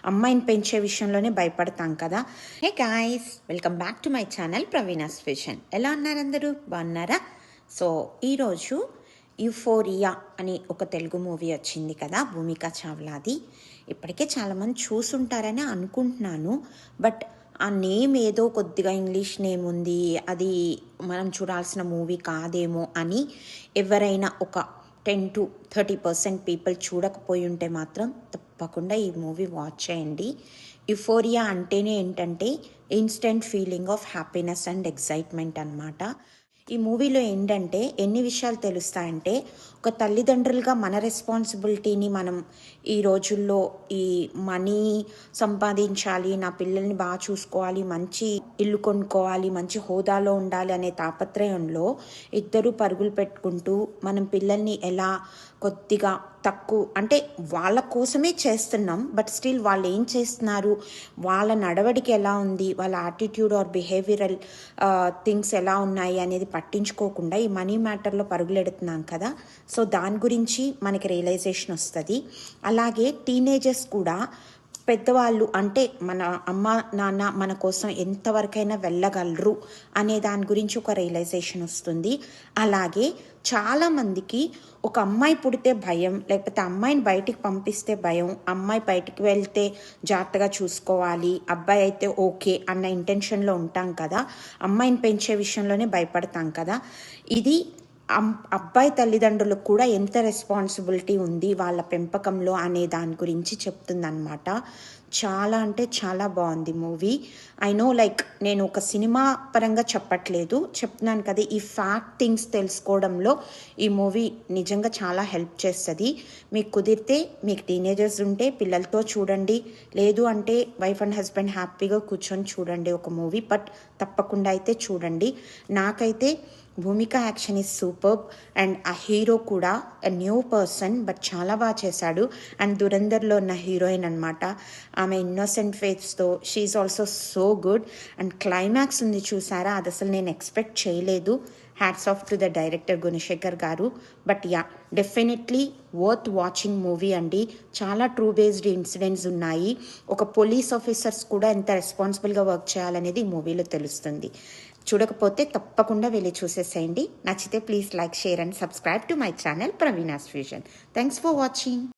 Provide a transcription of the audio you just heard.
అమ్మాయిని పెంచే విషయంలోనే భయపడతాం కదా. Hey guys, welcome back to my channel Praveena's fashion. ఎలా ఉన్నారు అందరూ? బాగున్నారా? సో ఈరోజు యూఫోరియా అని ఒక తెలుగు మూవీ వచ్చింది కదా, భూమిక చావ్లాది. ఇప్పటికే చాలామంది చూసుంటారని అనుకుంటున్నాను. బట్ ఆ నేమ్ ఏదో కొద్దిగా ఇంగ్లీష్ నేమ్ ఉంది, అది మనం చూడాల్సిన మూవీ కాదేమో అని ఎవరైనా ఒక 10 to 30% పీపుల్ చూడకపోయి ఉంటే మాత్రం తప్పకుండా ఈ మూవీ వాచ్ చేయండి. యుఫోరియా అంటేనే ఏంటంటే instant feeling of happiness and excitement అనమాట. ఈ మూవీలో ఏంటంటే ఎన్ని విషయాలు తెలుస్తాయంటే, ఒక తల్లిదండ్రులుగా మన రెస్పాన్సిబిలిటీని మనం ఈ రోజుల్లో ఈ మనీ సంపాదించాలి, నా పిల్లల్ని బాగా చూసుకోవాలి, మంచి ఇల్లు కొనుక్కోవాలి, మంచి హోదాలో ఉండాలి అనే తాపత్రయంలో ఇద్దరు పరుగులు పెట్టుకుంటూ మనం పిల్లల్ని ఎలా కొద్దిగా తక్కువ అంటే వాళ్ళ కోసమే చేస్తున్నాం, బట్ స్టిల్ వాళ్ళు ఏం చేస్తున్నారు, వాళ్ళ నడవడికి ఎలా ఉంది, వాళ్ళ యాటిట్యూడ్ ఆర్ బిహేవియరల్ థింగ్స్ ఎలా ఉన్నాయి అనేది పట్టించుకోకుండా ఈ మనీ మ్యాటర్లో పరుగులెడుతున్నాం కదా. సో దాని గురించి మనకి రియలైజేషన్ వస్తుంది. అలాగే టీనేజర్స్ కూడా పెద్దవాళ్ళు అంటే మన అమ్మ నాన్న మన కోసం ఎంతవరకైనా వెళ్ళగలరు అనే దాని గురించి ఒక రియలైజేషన్ వస్తుంది. అలాగే చాలామందికి ఒక అమ్మాయి పుడితే భయం, లేకపోతే అమ్మాయిని బయటికి పంపిస్తే భయం, అమ్మాయి బయటికి వెళ్తే జాగ్రత్తగా చూసుకోవాలి, అబ్బాయి అయితే ఓకే అన్న ఇంటెన్షన్లో ఉంటాం కదా, అమ్మాయిని పెంచే విషయంలోనే భయపడతాం కదా. ఇది అబ్బాయి తల్లిదండ్రులకు కూడా ఎంత రెస్పాన్సిబిలిటీ ఉంది వాళ్ళ పెంపకంలో అనే దాని గురించి చెప్తుందన్నమాట. చాలా అంటే చాలా బాగుంది మూవీ. ఐ నో లైక్ నేను ఒక సినిమా పరంగా చెప్పట్లేదు, చెప్తున్నాను కదా, ఈ ఫ్యాక్ట్ థింగ్స్ తెలుసుకోవడంలో ఈ మూవీ నిజంగా చాలా హెల్ప్ చేస్తుంది. మీకు కుదిరితే, మీకు టీనేజర్స్ ఉంటే పిల్లలతో చూడండి, లేదు అంటే వైఫ్ అండ్ హస్బెండ్ హ్యాపీగా కూర్చొని చూడండి ఒక మూవీ. బట్ తప్పకుండా అయితే చూడండి. నాకైతే Bhumika action is superb and ఆ హీరో కూడా న్యూ పర్సన్ బట్ చాలా బాగా చేశాడు. అండ్ దురంధర్లో ఉన్న హీరోయిన్ అనమాట, ఆమె ఇన్నోసెంట్ ఫేస్తో she's also so good. And climax ఉంది చూసారా, అది అసలు నేను ఎక్స్పెక్ట్ చేయలేదు. Hats off to the director Gunasekhar garu. But yeah, definitely worth watching movie అండి. చాలా ట్రూ బేస్డ్ ఇన్సిడెంట్స్ ఉన్నాయి. ఒక పోలీస్ ఆఫీసర్స్ కూడా ఎంత రెస్పాన్సిబుల్గా వర్క్ చేయాలనేది ఈ మూవీలో తెలుస్తుంది. చూడకపోతే తప్పకుండా వెళ్ళి చూసేసేయండి. నచ్చితే please like, share and subscribe to my channel Praveena's fusion. Thanks for watching.